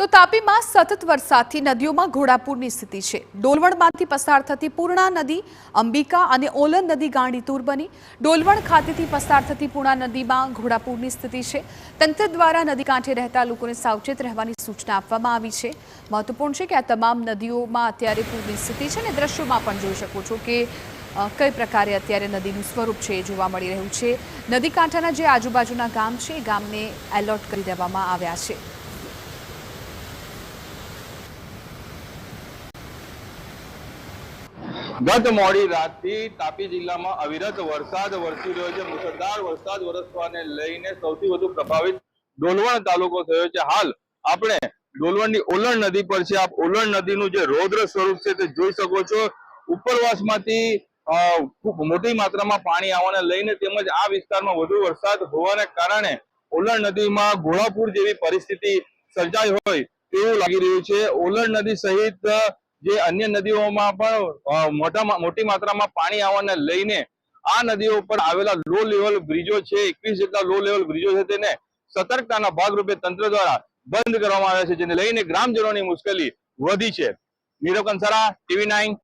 તો તાપીમાં સતત વરસાદથી નદીઓમાં ઘોડાપૂરની સ્થિતિ છે। ડોલવણમાંથી પસાર થતી પૂર્ણા નદી, અંબિકા અને ઓલન નદી ગાંડીતુર બની। ડોલવણ ખાતેથી પસાર થતી પૂર્ણા નદીમાં ઘોડાપૂરની સ્થિતિ છે। તંત્ર દ્વારા નદી કાંઠે રહેતા લોકોને સાવચેત રહેવાની સૂચના આપવામાં આવી છે। મહત્વપૂર્ણ છે કે આ તમામ નદીઓમાં અત્યારે પૂરની સ્થિતિ છે અને દ્રશ્યોમાં પણ જોઈ શકો છો કે કઈ પ્રકારે અત્યારે નદીનું સ્વરૂપ છે એ જોવા મળી રહ્યું છે। નદી કાંઠાના જે આજુબાજુના ગામ છે એ ગામને એલર્ટ કરી દેવામાં આવ્યા છે। ગત મોડી રાતથી તાપી જિલ્લામાં અવિરત વરસાદ વરસી રહ્યો છે। મુસળધાર વરસાદ વરસવાને લઈને સૌથી વધુ પ્રભાવિત ડોલવણ તાલુકો થયો છે। હાલ આપણે ડોલવણની ઓલણ નદી પર છે। આપ ઓલણ નદીનું જે રૌદ્ર સ્વરૂપ છે તે જોઈ શકો છો। ઉપરવાસમાંથી ખૂબ મોટી માત્રામાં પાણી આવવાને લઈને તેમજ આ વિસ્તારમાં વધુ વરસાદ હોવાને કારણે ઓલણ નદીમાં ઘોડાપૂર જેવી પરિસ્થિતિ સર્જાઈ હોય તેવું લાગી રહ્યું છે। ઓલણ નદી સહિત જે અન્ય નદીઓમાં પણ મોટી માત્રામાં પાણી આવવાને લઈને આ નદીઓ ઉપર આવેલા લો લેવલ બ્રિજો છે, 21 જેટલા લો લેવલ બ્રિજો છે તેને સતર્કતાના ભાગરૂપે તંત્ર દ્વારા બંધ કરવામાં આવ્યા છે, જેને લઈને ગ્રામજનોની મુશ્કેલી વધી છે। નીરવ કંસારા, TV9।